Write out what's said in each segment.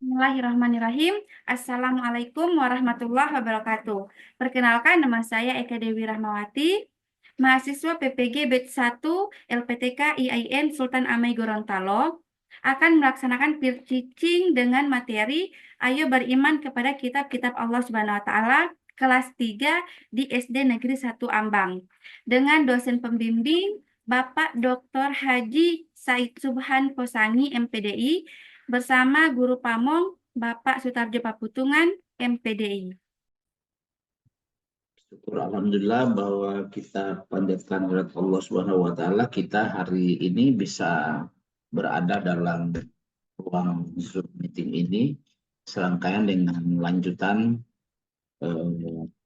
Bismillahirrahmanirrahim. Assalamualaikum warahmatullahi wabarakatuh. Perkenalkan, nama saya Eka Dewi Rahmawati, mahasiswa PPG Batch 1 LPTK IAIN Sultan Amai Gorontalo, akan melaksanakan peer teaching dengan materi Ayo Beriman kepada Kitab-Kitab Allah Subhanahu wa Ta'ala kelas 3 di SD Negeri 1 Ambang dengan dosen pembimbing Bapak Dr. Haji Said Subhan Kosangi MPDI bersama Guru Pamong Bapak Sutarjo Paputungan MPDI. Syukur alhamdulillah bahwa kita panjatkan kepada Allah Subhanahu wa taala, kita hari ini bisa berada dalam ruang Zoom meeting ini serangkaian dengan lanjutan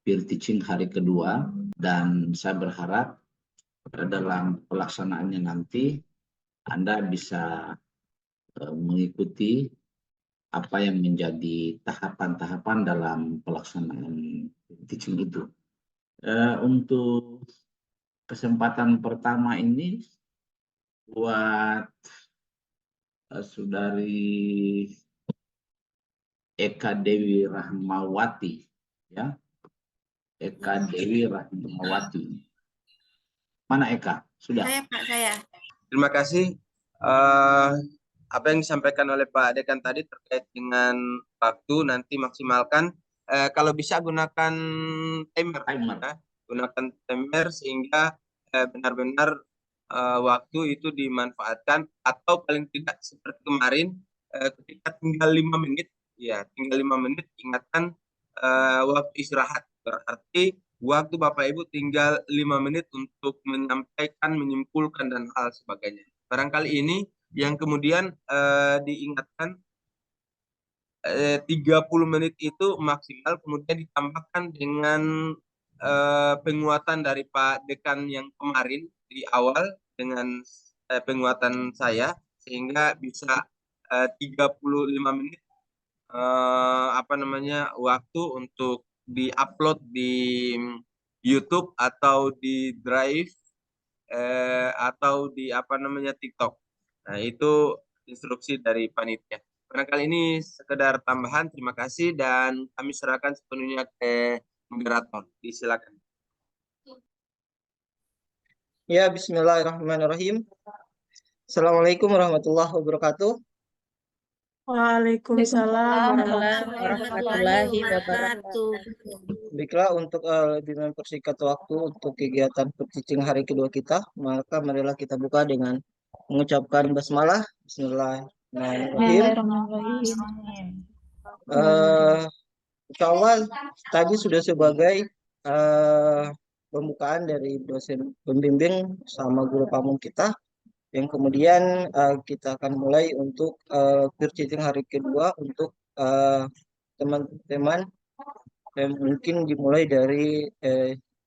peer teaching hari kedua, dan saya berharap dalam pelaksanaannya nanti Anda bisa mengikuti apa yang menjadi tahapan-tahapan dalam pelaksanaan teaching itu. Untuk kesempatan pertama ini buat Saudari Eka Dewi Rahmawati, ya, Eka Dewi Rahmawati. Mana Eka? Sudah? Saya Pak, saya. Terima kasih. Apa yang disampaikan oleh Pak Dekan tadi terkait dengan waktu, nanti maksimalkan. Kalau bisa gunakan timer. Ya. Gunakan timer sehingga benar-benar waktu itu dimanfaatkan, atau paling tidak seperti kemarin ketika tinggal 5 menit, ya tinggal 5 menit, ingatkan waktu istirahat. Berarti waktu Bapak Ibu tinggal 5 menit untuk menyampaikan, menyimpulkan, dan hal sebagainya. Barangkali ini yang kemudian diingatkan 30 menit itu maksimal, kemudian ditambahkan dengan penguatan dari Pak Dekan yang kemarin di awal dengan penguatan saya, sehingga bisa 35 menit waktu untuk di-upload di YouTube atau di Drive atau di TikTok. Nah, itu instruksi dari panitia. Barangkali ini sekedar tambahan. Terima kasih, dan kami serahkan sepenuhnya ke moderator. Silakan. Ya, bismillahirrahmanirrahim. Assalamualaikum warahmatullahi wabarakatuh. Waalaikumsalam warahmatullahi wabarakatuh. Baiklah, untuk lebih mempersingkat waktu untuk kegiatan teaching hari kedua kita, maka marilah kita buka dengan mengucapkan basmalah. Bismillahirrahmanirrahim. Insya tadi sudah sebagai pembukaan dari dosen pembimbing sama guru pamong kita, yang kemudian kita akan mulai untuk peer teaching hari kedua untuk teman-teman, mungkin dimulai dari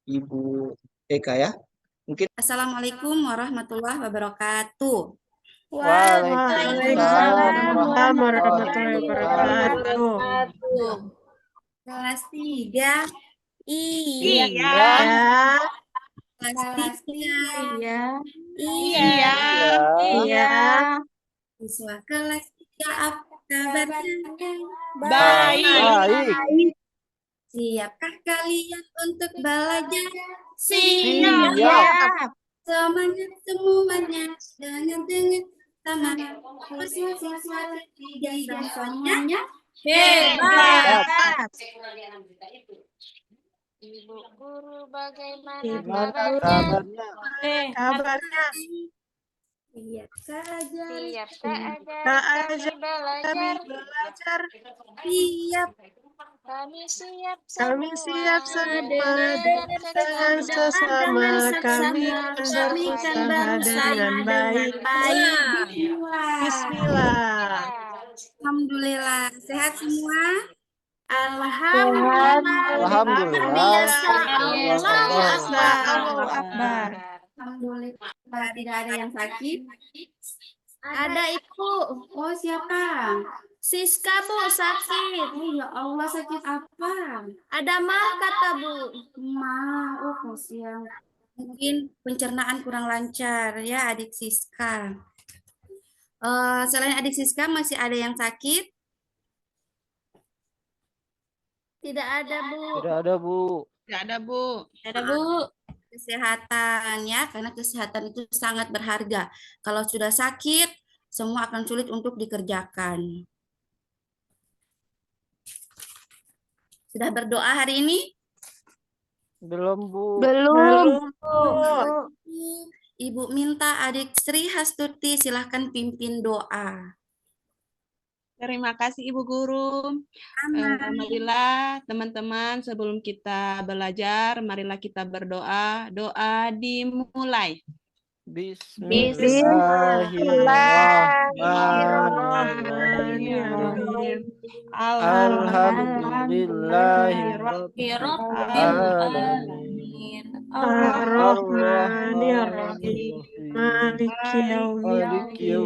Ibu Eka, ya. Mungkin. Assalamualaikum warahmatullahi wabarakatuh. Waalaikumsalam warahmatullahi wabarakatuh. Kelas 3. Iya. Kelas 3. Iya. Iya. Siswa kelas 3, apa kabarnya? Baik. Siapkah kalian untuk belajar? Siap. Semangat semuanya, dengan sama. Siswa ketiga dan semuanya Hebat. Ibu guru bagaimana Kabarnya. siap saja. Siap saja Kami kami belajar. Siap. Kami siap semua dengan sesama. Kami akan berusaha dengan baik. Bismillah. Alhamdulillah. Sehat semua? Alhamdulillah. Allahu Akbar. Alhamdulillah, tidak ada yang sakit. Ada Ibu. Oh, siapa? Siska, Bu, sakit. Oh, ya Allah, sakit apa? Ada mah kata Bu. Oh, kasihan. Mungkin pencernaan kurang lancar ya, adik Siska. Selain adik Siska, masih ada yang sakit? Tidak ada, Bu. Tidak ada, Bu. Tidak ada, Bu. Ada, Bu. Kesehatan ya, karena kesehatan itu sangat berharga. Kalau sudah sakit, semua akan sulit untuk dikerjakan. Sudah berdoa hari ini? Belum, Bu. Belum. Ibu minta adik Sri Hastuti silahkan pimpin doa. Terima kasih Ibu Guru. Marilah teman-teman sebelum kita belajar, marilah kita berdoa. Doa dimulai. Bismillahirrahmanirrahim. Alhamdulillahirrahmanirrahim. Ar-Rahmanirrahim. Maliki yaumiddin.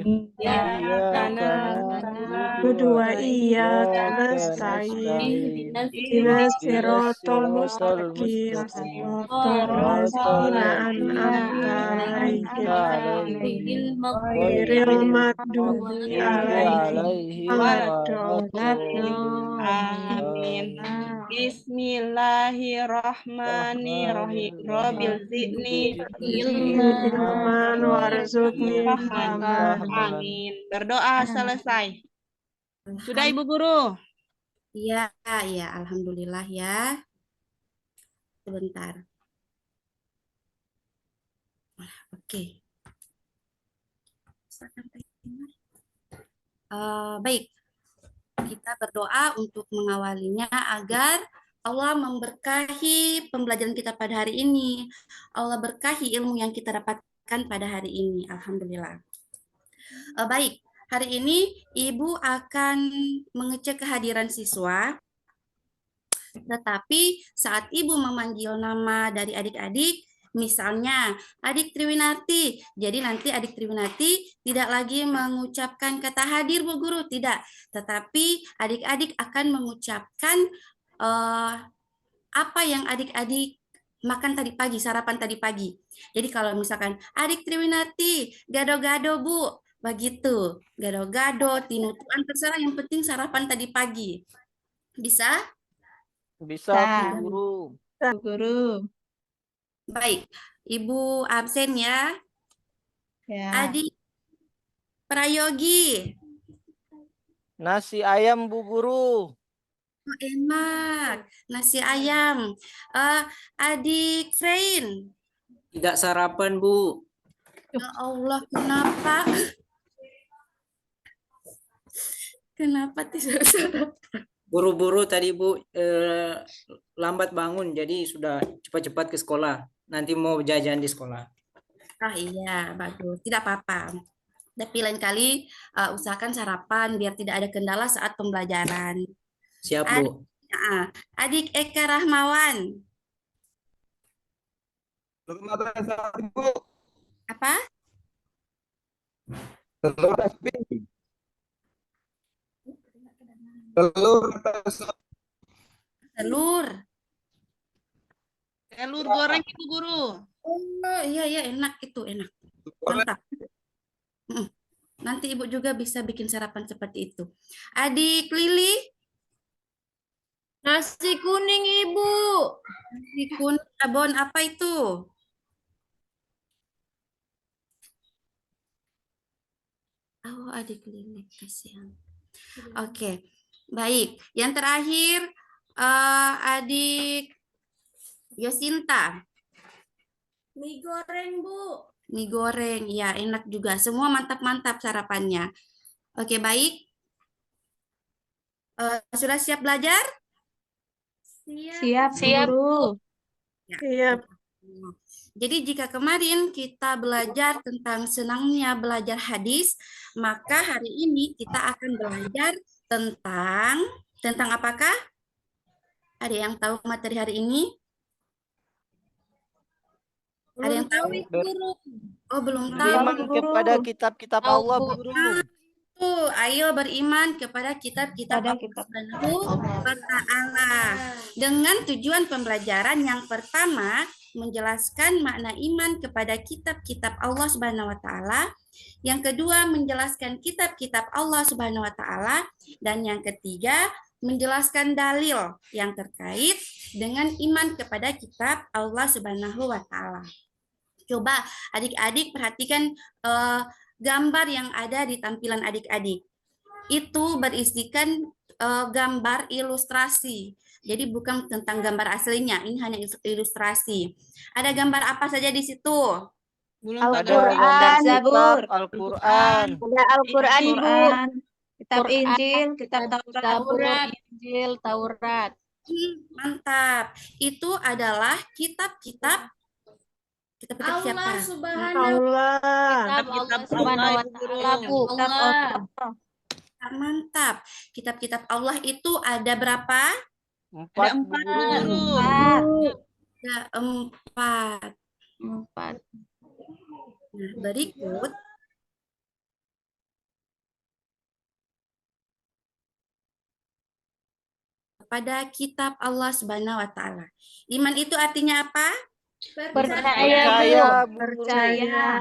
Iyyaka na'budu wa iyyaka nasta'in. Ihdinas siratal mustaqim. Siratal ladzina an'amta 'alaihim ghairil maghdubi 'alaihim waladdallin. Amin. Bismillahirrahmanirrahim. Rabbil zidni ilman warzuqni fahman. Amin. Berdoa selesai. Sudah Ibu Guru? Iya, ya, alhamdulillah ya. Sebentar. Oke. Baik. Kita berdoa untuk mengawalinya agar Allah memberkahi pembelajaran kita pada hari ini. Allah berkahi ilmu yang kita dapatkan pada hari ini. Alhamdulillah. Baik, hari ini Ibu akan mengecek kehadiran siswa. Tetapi saat Ibu memanggil nama dari adik-adik, misalnya adik Triwinarti, jadi nanti adik Triwinarti tidak lagi mengucapkan kata hadir Bu Guru, tidak. Tetapi adik-adik akan mengucapkan apa yang adik-adik makan tadi pagi, sarapan tadi pagi. Jadi kalau misalkan adik Triwinarti, gado-gado Bu, begitu. Gado-gado, tinutuan, terserah, yang penting sarapan tadi pagi. Bisa? Bisa, Bu Guru. Baik, Ibu absen ya. Adik Prayogi. Nasi ayam, Bu Guru. Oh, enak, nasi ayam. Adik Frein. Tidak sarapan, Bu. Ya Allah, kenapa? Kenapa tidak sarapan? Buru-buru tadi, Bu, lambat bangun, jadi sudah cepat-cepat ke sekolah. Nanti mau jajan di sekolah. Iya, bagus. Tidak apa-apa. Tapi lain kali usahakan sarapan biar tidak ada kendala saat pembelajaran. Siap, Bu. Adik Eka Rahmawan. Apa? Telur goreng Ibu Guru. Oh iya enak itu, enak. Mantap. Nanti Ibu juga bisa bikin sarapan seperti itu. Adik Lili. Nasi kuning, Ibu. Nasi kuning, abon apa itu? Oh, adik Lili, kasihan. Oke, baik. Yang terakhir, adik Yosinta. Mie goreng, Bu. Mie goreng, ya enak juga. Semua mantap-mantap sarapannya. Oke, baik. Sudah siap belajar? Siap, Guru. Ya. Siap. Jadi jika kemarin kita belajar tentang senangnya belajar hadis, maka hari ini kita akan belajar tentang apakah? Ada yang tahu materi hari ini? Ada yang tahu? Guru. Oh, belum tahu. Beriman kepada kitab-kitab Allah, Bu Guru. Ayo beriman kepada kitab-kitab Allah Subhanahu wa Ta'ala. Dengan tujuan pembelajaran yang pertama, menjelaskan makna iman kepada kitab-kitab Allah Subhanahu wa Ta'ala. Yang kedua, menjelaskan kitab-kitab Allah Subhanahu wa Ta'ala. Dan yang ketiga, menjelaskan dalil yang terkait dengan iman kepada kitab Allah Subhanahu wa Ta'ala. Coba adik-adik perhatikan gambar yang ada di tampilan adik-adik. Itu berisikan gambar ilustrasi. Jadi bukan tentang gambar aslinya, ini hanya ilustrasi. Ada gambar apa saja di situ? Ada gambar kitab Al-Quran. Ada Al-Quran, Ibu. Kitab Quran, Injil, kitab Zabur, Taurat. Injil, Taurat. Mantap. Itu adalah kitab-kitab Allah siapa? Subhanahu Allah. Kitab Allah Subhanahu wa Ta'ala, Bu. Allah. Mantap. Kitab-kitab Allah itu ada berapa? 4, Ada Bu 4, Guru. Guru. Ada 4. 4. Nah, berikut pada kitab Allah Subhanahu wa Ta'ala. Iman itu artinya apa? Percaya, Bu Guru. Percaya.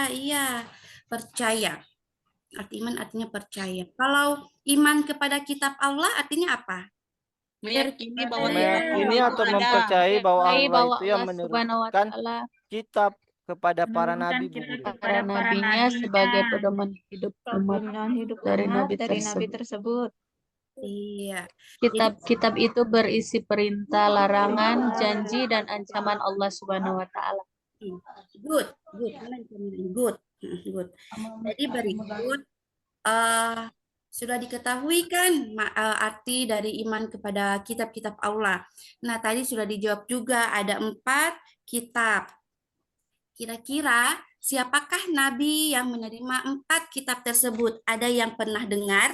Iya, percaya. Arti iman artinya percaya. Kalau iman kepada kitab Allah artinya apa? Meyakini bahwa Meyakini atau ada. mempercayai bahwa Percayai Allah bahwa itu yang Allah Subhanahu wa menurunkan Ta'ala kitab kepada para nabi, Bu Guru. para nabinya sebagai pedoman hidup umat Hidup dari umat nabi dari nabi tersebut. tersebut. Iya. Kitab-kitab itu berisi perintah, larangan, janji, dan ancaman Allah Subhanahu wa Ta'ala. Good. Jadi berikut sudah diketahui kan arti dari iman kepada kitab-kitab Allah. Nah, tadi sudah dijawab juga ada 4 kitab. Kira-kira siapakah nabi yang menerima 4 kitab tersebut? Ada yang pernah dengar?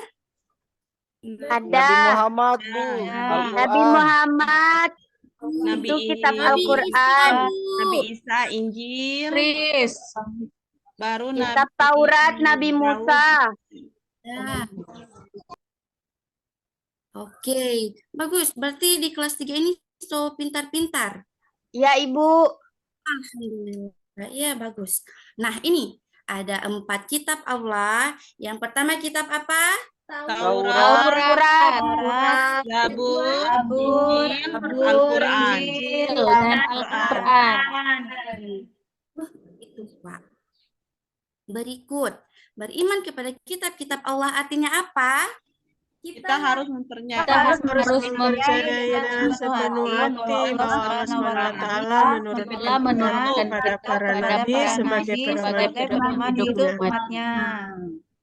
Nabi Muhammad, Bu. Al-Quran. Nabi Muhammad. Nabi Itu kitab Isa, Al-Quran. Nabi Isa, Injil, Tris. baru Kitab Nabi Taurat Nabi Daud. Musa. Ya. Oke, bagus. Berarti di kelas 3 ini so pintar-pintar. Ya, Ibu. Alhamdulillah. Ya, bagus. Nah, ini ada 4 kitab Allah. Yang pertama kitab apa? Taurat, Al-Quran. Zabur, Zabur, Injil, Zabur, Al-Quran. Injil, Dan Al-Quran. Itu, Pak. Berikut, beriman kepada kitab-kitab Allah artinya apa? Kita harus mempercayai. Kita harus mempercayai dengan sepenuh hati bahwa Allah SWT telah menurunkan kepada para nabi sebagai pedoman hidup umatnya.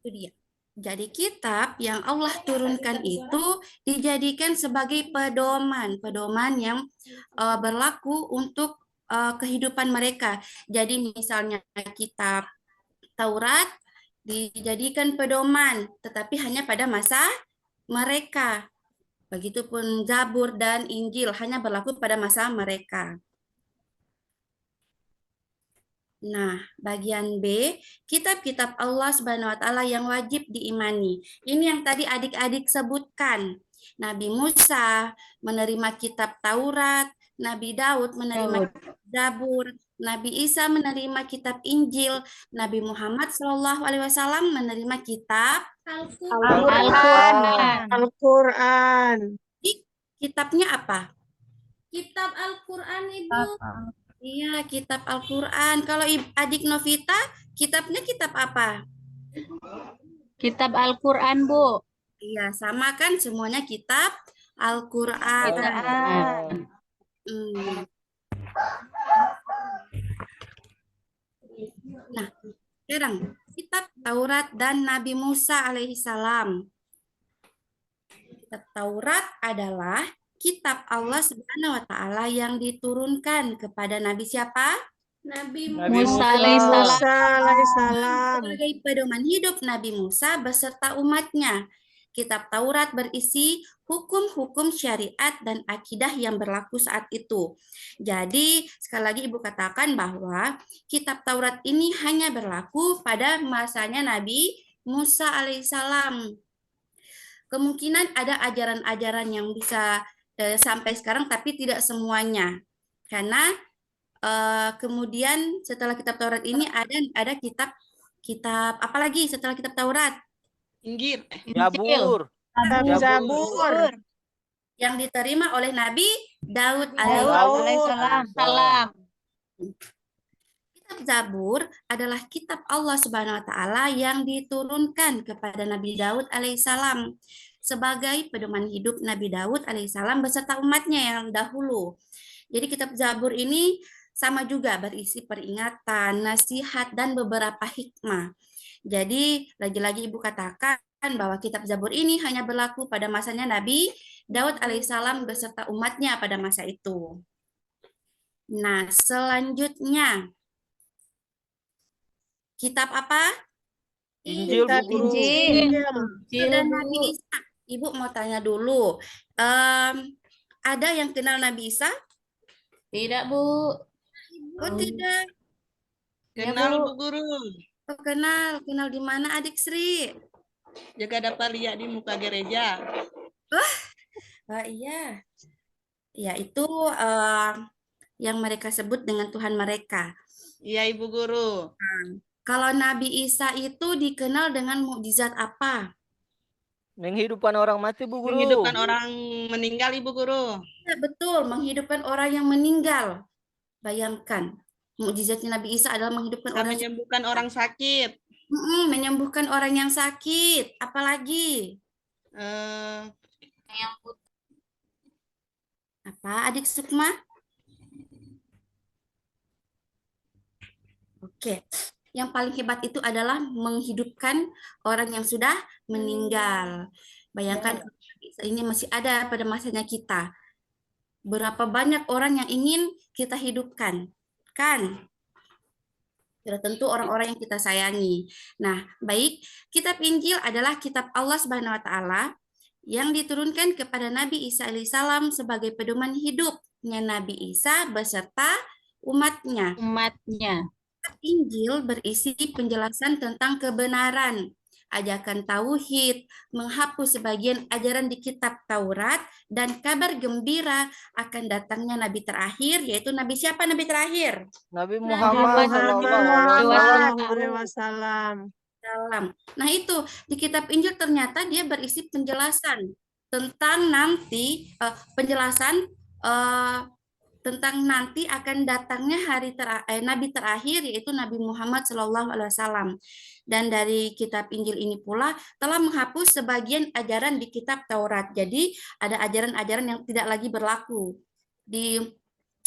Itu dia. Jadi kitab yang Allah turunkan itu dijadikan sebagai pedoman yang berlaku untuk kehidupan mereka. Jadi misalnya kitab Taurat dijadikan pedoman, tetapi hanya pada masa mereka. Begitupun Zabur dan Injil hanya berlaku pada masa mereka. Nah, bagian B, kitab-kitab Allah Subhanahu wa Ta'ala yang wajib diimani. Ini yang tadi adik-adik sebutkan. Nabi Musa menerima kitab Taurat, Nabi Daud menerima kitab Zabur, Nabi Isa menerima kitab Injil, Nabi Muhammad SAW menerima kitab Al-Quran. Al-Quran. Kitabnya apa? Kitab Al-Quran, Ibu. Iya, kitab Al-Quran. Kalau adik Novita, kitabnya kitab apa? Kitab Al-Quran, Bu. Iya, sama kan semuanya kitab Al-Quran. Nah, sekarang kitab Taurat dan Nabi Musa alaihissalam. Kitab Taurat adalah kitab Allah Subhanahu wa Ta'ala yang diturunkan kepada Nabi siapa? Nabi Musa alaihissalam. Sebagai pedoman hidup Nabi Musa beserta umatnya. Kitab Taurat berisi hukum-hukum syariat dan akidah yang berlaku saat itu. Jadi, sekali lagi Ibu katakan bahwa kitab Taurat ini hanya berlaku pada masanya Nabi Musa alaihissalam. Kemungkinan ada ajaran-ajaran yang bisa sampai sekarang, tapi tidak semuanya. Karena kemudian setelah kitab Taurat ini ada kitab apa lagi setelah kitab Taurat? Injil. Zabur. Kitab Zabur. yang diterima oleh Nabi Daud Alaihissalam. Salam. Kitab Zabur adalah kitab Allah Subhanahu wa taala yang diturunkan kepada Nabi Daud alaihissalam sebagai pedoman hidup Nabi Daud alaihissalam beserta umatnya yang dahulu. Jadi kitab Zabur ini sama juga berisi peringatan, nasihat, dan beberapa hikmah. Jadi lagi-lagi Ibu katakan bahwa kitab Zabur ini hanya berlaku pada masanya Nabi Daud alaihissalam beserta umatnya pada masa itu. Nah, selanjutnya kitab apa? Injil, Bu Guru. Dan Nabi Isa. Ibu mau tanya dulu. Ada yang kenal Nabi Isa? Tidak, Bu. Oh, tidak. Kenal Bu Guru. Oh, kenal. Kenal di mana Adik Sri? Juga dapat lihat di muka gereja. Iya. Ya, itu yang mereka sebut dengan Tuhan mereka. Iya, Ibu Guru. Kalau Nabi Isa itu dikenal dengan mukjizat apa? Menghidupkan orang mati, Bu Guru. Menghidupkan orang meninggal, Ibu Guru. Ya, betul, menghidupkan orang yang meninggal. Bayangkan, mukjizatnya Nabi Isa adalah menghidupkan Bisa orang menyembuhkan orang sakit. menyembuhkan orang yang sakit. Apalagi? Apa, Adik Sukma? Oke. Yang paling hebat itu adalah menghidupkan orang yang sudah meninggal. Bayangkan ini masih ada pada masanya kita. Berapa banyak orang yang ingin kita hidupkan, kan? Sudah tentu orang-orang yang kita sayangi. Nah, baik, kitab Injil adalah kitab Allah Subhanahu wa taala yang diturunkan kepada Nabi Isa alaihissalam sebagai pedoman hidupnya Nabi Isa beserta umatnya. Injil berisi penjelasan tentang kebenaran, ajakan tauhid, menghapus sebagian ajaran di kitab Taurat, dan kabar gembira akan datangnya Nabi terakhir, yaitu Nabi siapa Nabi terakhir? Nabi Muhammad SAW. Nah itu, di kitab Injil ternyata dia berisi penjelasan tentang nanti, tentang nanti akan datangnya Nabi terakhir yaitu Nabi Muhammad SAW. Dan dari kitab Injil ini pula telah menghapus sebagian ajaran di kitab Taurat. Jadi ada ajaran-ajaran yang tidak lagi berlaku di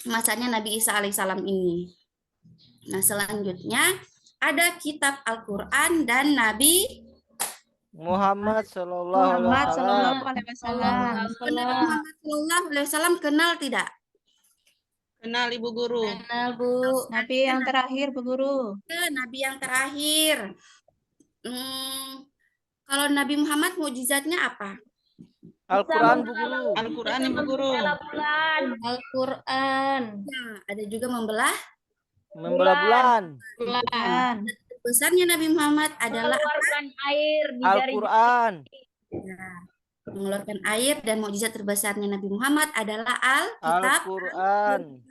masanya Nabi Isa alaihissalam ini. Nah, selanjutnya ada kitab Al-Quran dan Nabi Muhammad Sallallahu Alaihi Wasallam. Muhammad Sallallahu Alaihi Wasallam kenal tidak? Kenal Ibu Guru. Kenal, Bu. Nabi yang terakhir, Bu Guru. Nabi yang terakhir. Kalau Nabi Muhammad mukjizatnya apa? Al-Quran, Bu Guru. Al-Quran, Ibu Guru. Al-Quran. Nah, ada juga membelah bulan. Besarnya Nabi Muhammad adalah Al-Quran. Nah, mengeluarkan air, dan mukjizat terbesarnya Nabi Muhammad adalah Al-Quran.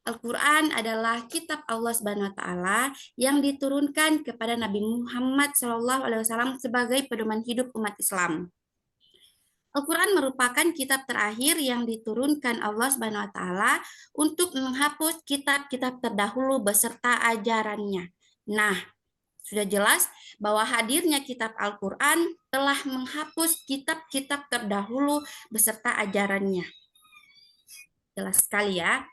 Al-Quran adalah kitab Allah Subhanahu wa taala yang diturunkan kepada Nabi Muhammad SAW sebagai pedoman hidup umat Islam. Al-Quran merupakan kitab terakhir yang diturunkan Allah Subhanahu wa taala untuk menghapus kitab-kitab terdahulu beserta ajarannya. Nah, sudah jelas bahwa hadirnya kitab Al-Quran telah menghapus kitab-kitab terdahulu beserta ajarannya. Jelas sekali ya.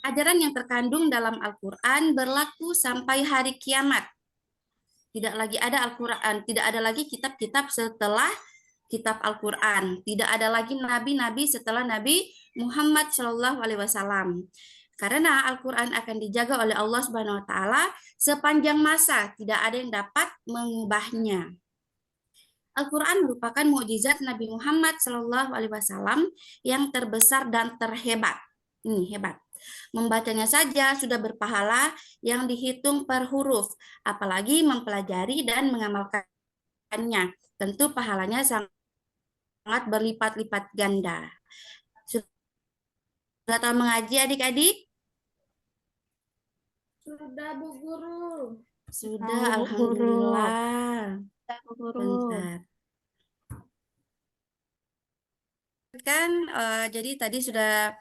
Ajaran yang terkandung dalam Al-Quran berlaku sampai hari kiamat. Tidak lagi ada Al-Quran, tidak ada lagi kitab-kitab setelah kitab Al-Quran. Tidak ada lagi nabi-nabi setelah Nabi Muhammad SAW. Karena Al-Quran akan dijaga oleh Allah Subhanahu wa taala sepanjang masa, tidak ada yang dapat mengubahnya. Al-Quran merupakan mukjizat Nabi Muhammad SAW yang terbesar dan terhebat. Ini hebat. Membacanya saja sudah berpahala yang dihitung per huruf, apalagi mempelajari dan mengamalkannya. Tentu pahalanya sangat berlipat-lipat ganda. Sudah tahu mengaji adik-adik? Sudah, Bu Guru. Sudah, Tahu, Bu Guru. alhamdulillah. Bu Guru. Bentar. Kan, jadi tadi sudah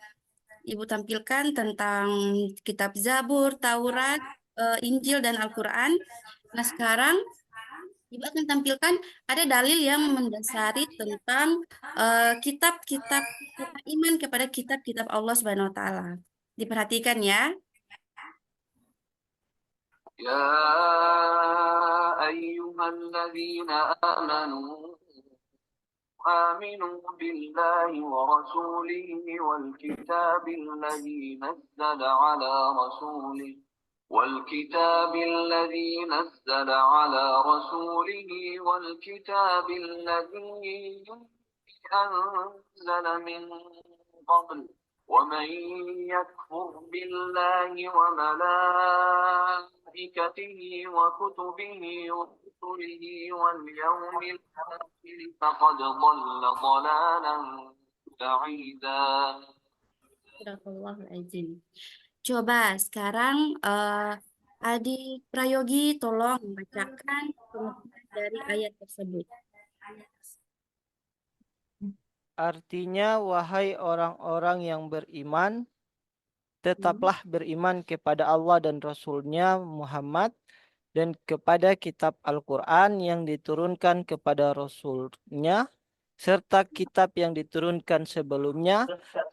Ibu tampilkan tentang kitab Zabur, Taurat, Injil, dan Al-Quran. Nah, sekarang Ibu akan tampilkan ada dalil yang mendasari tentang kitab-kitab iman kepada kitab-kitab Allah Subhanahu wa taala. Diperhatikan ya. يا أيها الذين آمنوا بالله ورسوله والكتاب الذي نزل على رسوله والكتاب الذي أنزل من قبل ومن يكفر بالله وملائكته وكتبه ورسله واليوم الآخر فقد ضل ضلالا بعيدا. Astagfirullahaladzim. Coba sekarang Adik Prayogi tolong bacakan pengertian dari ayat tersebut. Artinya, wahai orang-orang yang beriman, tetaplah beriman kepada Allah dan Rasul-Nya Muhammad dan kepada kitab Al-Quran yang diturunkan kepada Rasul-Nya serta kitab yang diturunkan sebelumnya.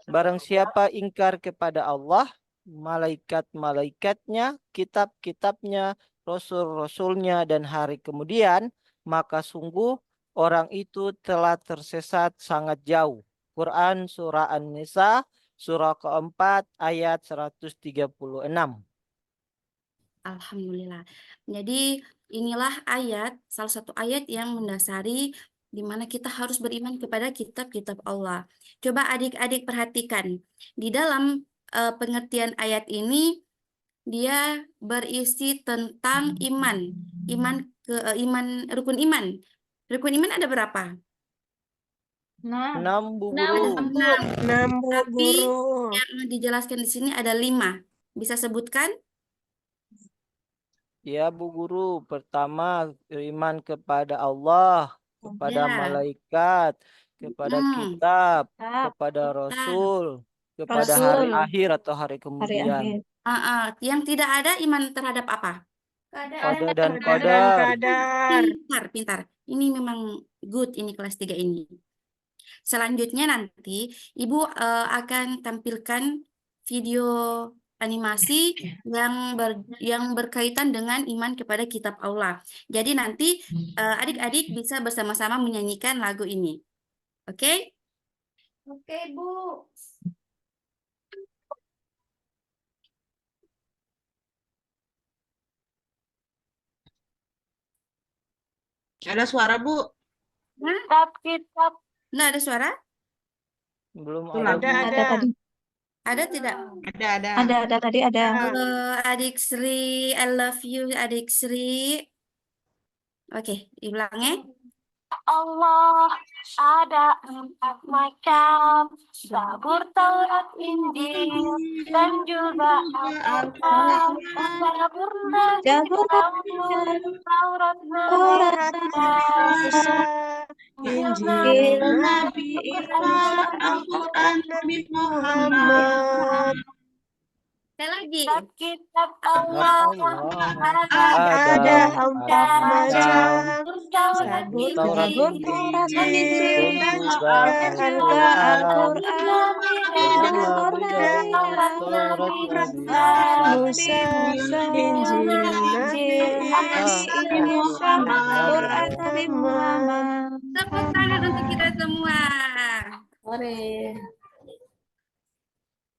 Barang siapa ingkar kepada Allah, malaikat-malaikatnya, kitab-kitabnya, Rasul-Rasulnya, dan hari kemudian, maka sungguh orang itu telah tersesat sangat jauh. Quran Surah An-Nisa, surah keempat, ayat 136. Alhamdulillah. Jadi inilah ayat, salah satu ayat yang mendasari di mana kita harus beriman kepada kitab-kitab Allah. Coba adik-adik perhatikan, di dalam pengertian ayat ini dia berisi tentang iman, rukun iman. Rukun iman ada berapa? 6, Bu Ada Guru. 6, Bu Tapi Guru. yang dijelaskan di sini ada 5. Bisa sebutkan? Ya, Bu Guru. Pertama, iman kepada Allah, kepada Ya. malaikat, kepada kitab, kepada Rasul, kepada hari akhir atau hari kemudian. Yang tidak ada iman terhadap apa? Qada dan Dan qadar. kadar. Pintar. Ini memang good ini kelas 3 ini. Selanjutnya nanti Ibu akan tampilkan video animasi yang berkaitan dengan iman kepada kitab Allah. Jadi nanti adik-adik bisa bersama-sama menyanyikan lagu ini. Oke? Oke, Bu. Ada suara, Bu? Kitab. Nggak ada suara? Belum Ada, ada, Bu. Ada tadi. Ada tidak? Ada. Tadi ada. Adik Sri, I love you, Adik Sri. Oke, diulangnya. Allah ada 4 macam, Zabur, Taurat, Injil, dan juga Al-Quran. Zabur, Taurat, Musa, Injil, Nabi Isa, Al-Quran, Nabi Muhammad. Sekali lagi. Kitab Allah Ada 4 macam, Zabur, Taurat, Injil, dan juga Al-Quran, Musa, Injil, Nabi Isa, Al-Quran, Nabi Muhammad. Tepuk tangan untuk kita semua.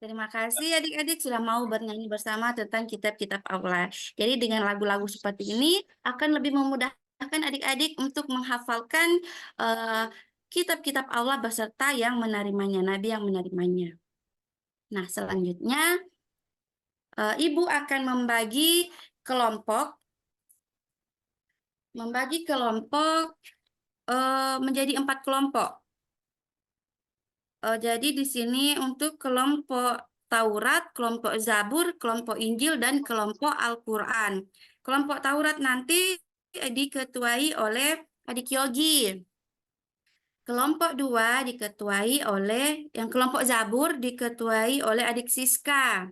Terima kasih adik-adik sudah mau bernyanyi bersama tentang kitab-kitab Allah. Jadi dengan lagu-lagu seperti ini akan lebih memudahkan adik-adik untuk menghafalkan kitab-kitab Allah beserta yang menerimanya, nabi yang menerimanya. Nah, selanjutnya Ibu akan membagi kelompok menjadi 4 kelompok. Jadi di sini untuk kelompok Taurat, kelompok Zabur, kelompok Injil, dan kelompok Al-Quran. Kelompok Taurat nanti diketuai oleh adik Yogi. Kelompok 2 diketuai oleh, yang kelompok Zabur diketuai oleh adik Siska.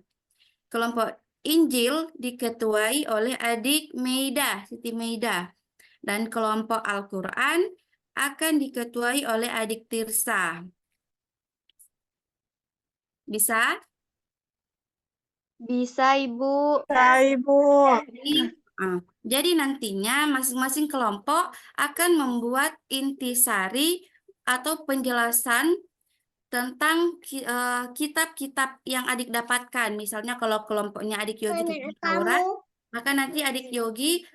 Kelompok Injil diketuai oleh adik Meida, Siti Meida. Dan kelompok Al-Quran akan diketuai oleh adik Tirsa. Bisa? Bisa, Ibu. Jadi nantinya masing-masing kelompok akan membuat intisari atau penjelasan tentang kitab-kitab yang adik dapatkan. Misalnya kalau kelompoknya adik Yogi tentang Taurat, maka nanti adik Yogi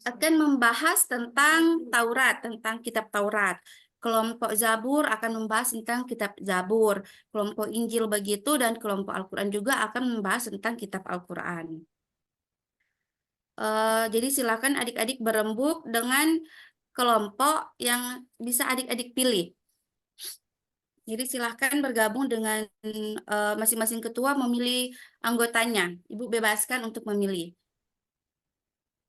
akan membahas tentang Taurat, tentang kitab Taurat. Kelompok Zabur akan membahas tentang kitab Zabur. Kelompok Injil begitu, dan kelompok Al-Quran juga akan membahas tentang kitab Al-Quran. Jadi silakan adik-adik berembuk dengan kelompok yang bisa adik-adik pilih. Jadi silahkan bergabung dengan masing-masing ketua memilih anggotanya. Ibu bebaskan untuk memilih.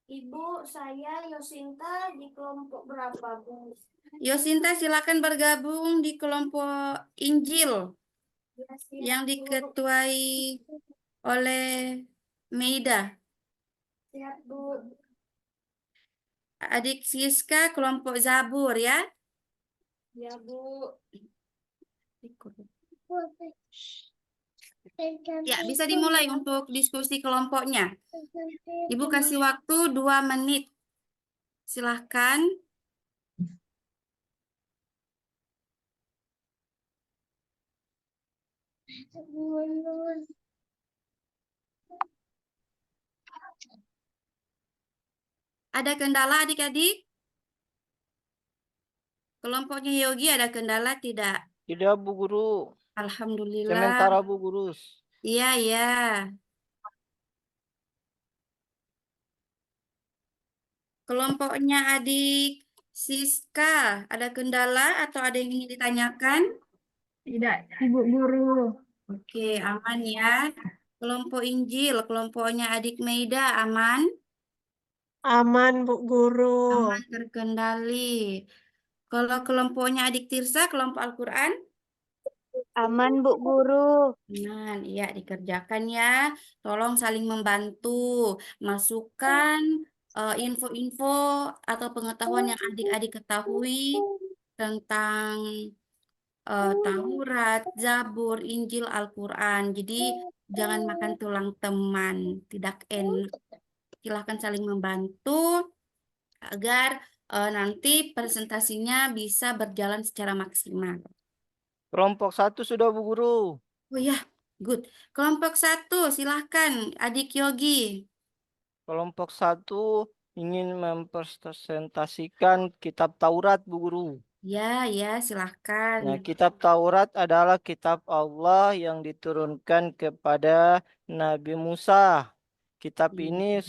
Ibu, saya Yosinta di kelompok berapa, Bu? Yosinta silakan bergabung di kelompok Injil yang diketuai oleh Meida. Siap, Bu. Adik Siska kelompok Zabur ya. Ya, Bu. Ya, bisa dimulai untuk diskusi kelompoknya. Ibu kasih waktu 2 menit. Silahkan. Ada kendala adik-adik? Kelompoknya Yogi ada kendala tidak? Tidak, Bu Guru. Alhamdulillah. Sementara Bu Guru. Iya, iya. Kelompoknya adik Siska, ada kendala atau ada yang ingin ditanyakan? Tidak, Ibu Guru. Oke, aman ya. Kelompok Injil, kelompoknya adik Meida, aman? Aman, Bu Guru. Aman, terkendali. Kalau kelompoknya adik Tirsa, kelompok Al-Quran? Aman, Bu Guru. Nah, iya dikerjakan ya. Tolong saling membantu. Masukkan info-info atau pengetahuan yang adik-adik ketahui tentang Taurat, Zabur, Injil, Al-Quran. Jadi jangan makan tulang teman, tidak enak. Silahkan saling membantu agar nanti presentasinya bisa berjalan secara maksimal. Kelompok 1 sudah Bu Guru. Oh ya, good. Kelompok 1, silahkan adik Yogi. Kelompok 1 ingin mempresentasikan kitab Taurat, Bu Guru. Ya, ya, silahkan. Nah, kitab Taurat adalah kitab Allah yang diturunkan kepada Nabi Musa. Kitab ini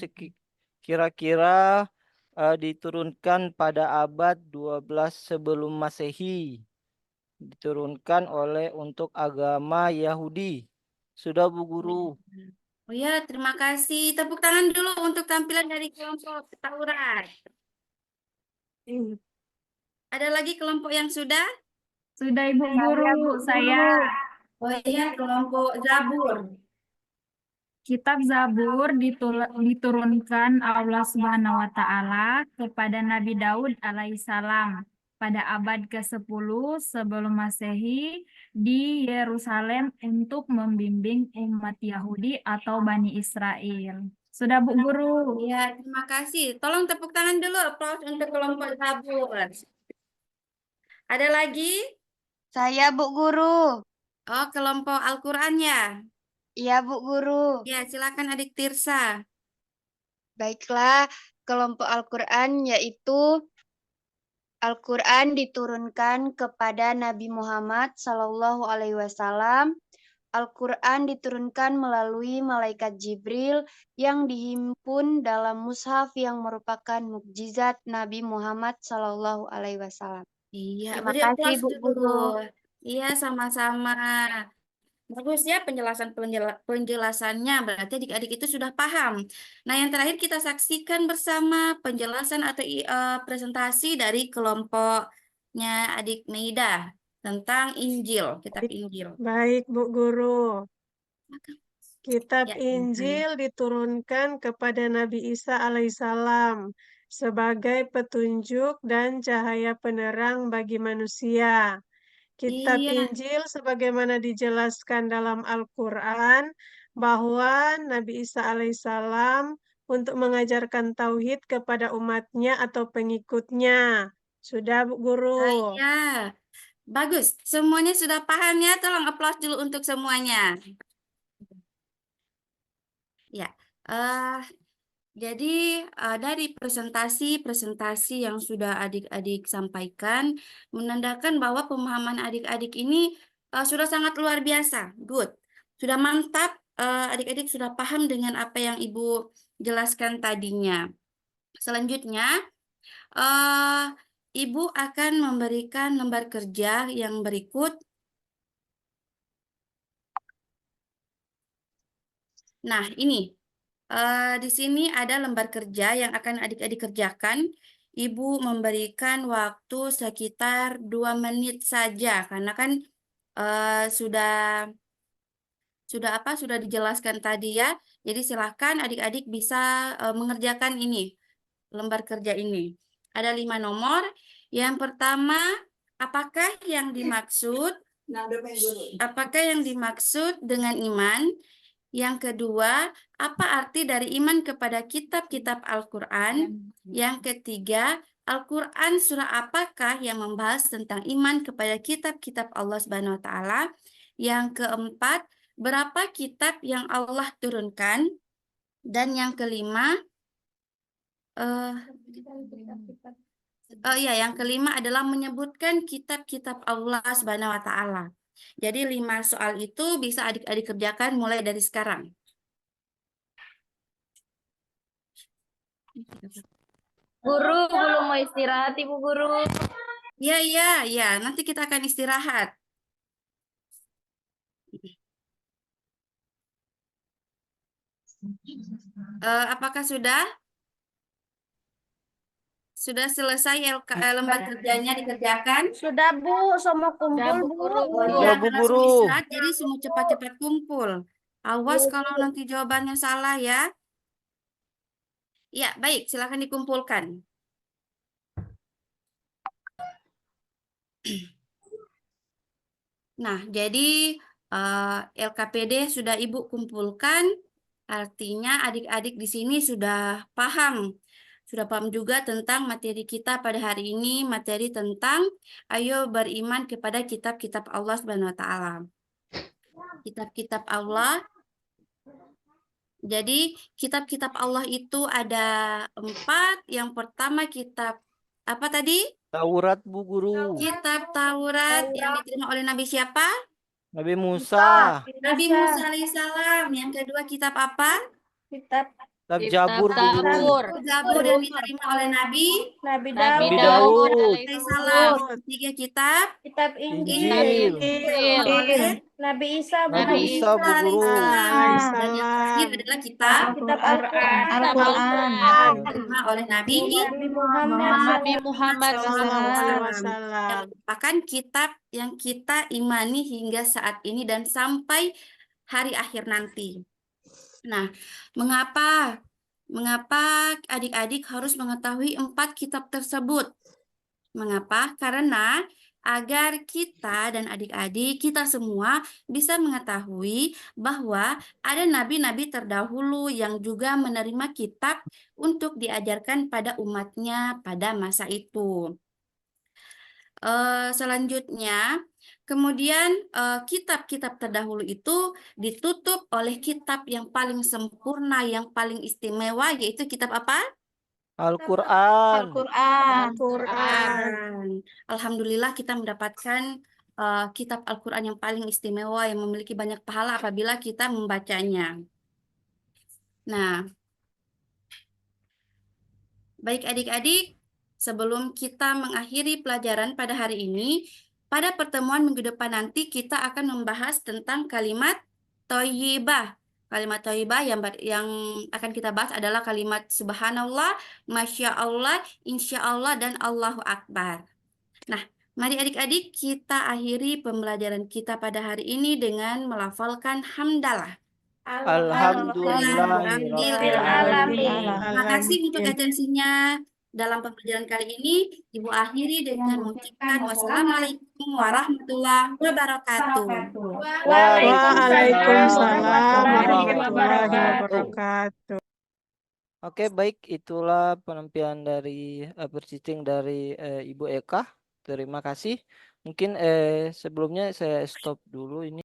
kira-kira diturunkan pada abad 12 sebelum Masehi. Diturunkan untuk agama Yahudi. Sudah Bu Guru. Oh ya, terima kasih. Tepuk tangan dulu untuk tampilan dari kelompok Taurat. Ada lagi kelompok yang sudah? Sudah, Ibu Guru. Saya. Oh iya, kelompok Zabur. Kitab Zabur diturunkan Allah Subhanahu wa Ta'ala kepada Nabi Daud alaihissalam pada abad ke-10 sebelum Masehi di Yerusalem untuk membimbing umat Yahudi atau Bani Israel. Sudah, Bu Guru. Ya, terima kasih. Tolong tepuk tangan dulu, aplaus untuk kelompok Zabur. Ada lagi? Saya, Bu Guru. Oh, kelompok Al-Quran ya? Iya, Bu Guru. Ya, silakan adik Tirsa. Baiklah, kelompok Al-Quran yaitu Al-Quran diturunkan kepada Nabi Muhammad SAW. Al-Quran diturunkan melalui malaikat Jibril yang dihimpun dalam mushaf yang merupakan mukjizat Nabi Muhammad SAW. Iya, Terima beri kasih, aplaus Bu dulu. Guru. Iya, sama-sama. Bagus ya penjelasannya, berarti adik-adik itu sudah paham. Nah, yang terakhir kita saksikan bersama penjelasan atau presentasi dari kelompoknya adik Meida tentang Injil, kitab Injil. Baik, Bu Guru. Kitab Ya, silakan. Injil diturunkan kepada Nabi Isa alaihissalam sebagai petunjuk dan cahaya penerang bagi manusia. Kitab Iya, Injil sebagaimana dijelaskan dalam Al-Quran bahwa Nabi Isa alaihissalam untuk mengajarkan tauhid kepada umatnya atau pengikutnya. Sudah, Bu Guru? iya. Bagus. Semuanya sudah paham ya? Tolong aplaus dulu untuk semuanya. Ya. Jadi dari presentasi yang sudah adik-adik sampaikan menandakan bahwa pemahaman adik-adik ini sudah sangat luar biasa, good, sudah mantap, adik-adik sudah paham dengan apa yang Ibu jelaskan tadinya. Selanjutnya, Ibu akan memberikan lembar kerja yang berikut. Nah, ini. Di sini ada lembar kerja yang akan adik-adik kerjakan. Ibu memberikan waktu sekitar 2 menit saja, karena kan sudah dijelaskan tadi ya. Jadi silahkan adik-adik bisa mengerjakan ini, lembar kerja ini. Ada 5 nomor. Yang pertama, apakah yang dimaksud dengan iman? Yang kedua, apa arti dari iman kepada kitab-kitab Al-Quran? Yang ketiga, Al-Quran surah apakah yang membahas tentang iman kepada kitab-kitab Allah Subhanahu wa Ta'ala? Yang keempat, berapa kitab yang Allah turunkan? Dan yang kelima, yang kelima adalah menyebutkan kitab-kitab Allah Subhanahu wa Ta'ala. Jadi 5 soal itu bisa adik-adik kerjakan mulai dari sekarang. Guru, belum mau istirahat, Ibu Guru. Ya. Nanti kita akan istirahat. Apakah sudah? Sudah selesai lembar kerjanya dikerjakan? Sudah, Bu. Semua kumpul, Bu Bu. Guru. Ya, Bu langsung Guru. istirahat, jadi semua cepat-cepat kumpul. Awas kalau nanti jawabannya salah ya. Ya, baik. Silakan dikumpulkan. Nah, jadi LKPD sudah Ibu kumpulkan. Artinya adik-adik di sini sudah paham. Sudah paham juga tentang materi kita pada hari ini, materi tentang ayo beriman kepada kitab-kitab Allah Subhanahu wa Ta'ala. Kitab-kitab Allah. Jadi kitab-kitab Allah itu ada 4. Yang pertama kitab apa tadi? Taurat, Bu Guru. Kitab Taurat yang diterima oleh Nabi siapa? Nabi Musa. Nabi Musa alaihissalam. Yang kedua kitab apa? Kitab Zabur, Bu Guru. Zabur yang diterima oleh Nabi Daud. alaihissalam. Ketiga kitab Injil. oleh Nabi Isa, Bu. Nabi Isa, Bu Guru. Dan yang terakhir adalah kitab Al-Quran. diterima oleh Nabi Muhammad SAW. Yang merupakan kitab yang kita imani hingga saat ini dan sampai hari akhir nanti. Nah, mengapa adik-adik harus mengetahui 4 kitab tersebut? Mengapa? Karena agar kita dan adik-adik kita semua bisa mengetahui bahwa ada nabi-nabi terdahulu yang juga menerima kitab untuk diajarkan pada umatnya pada masa itu. Selanjutnya, kemudian kitab-kitab terdahulu itu ditutup oleh kitab yang paling sempurna, yang paling istimewa, yaitu kitab apa? Al-Quran. Alhamdulillah kita mendapatkan kitab Al-Quran yang paling istimewa, yang memiliki banyak pahala apabila kita membacanya. Nah, baik adik-adik, sebelum kita mengakhiri pelajaran pada hari ini, Pada pertemuan minggu depan nanti kita akan membahas tentang kalimat thayyibah. Kalimat thayyibah yang akan kita bahas adalah kalimat subhanallah, masya Allah, insya Allah, dan Allahu Akbar. Nah, mari adik-adik kita akhiri pembelajaran kita pada hari ini dengan melafalkan hamdalah. Alhamdulillahirrahmanirrahim. Terima kasih untuk atensinya dalam pembelajaran kali ini. Ibu akhiri dengan mengucapkan wassalamualaikum warahmatullahi wabarakatuh. Waalaikumsalam warahmatullahi wabarakatuh. wabarakatuh. Oke, baik, itulah penampilan dari bercicing dari Ibu Eka. Terima kasih. Mungkin sebelumnya saya stop dulu ini.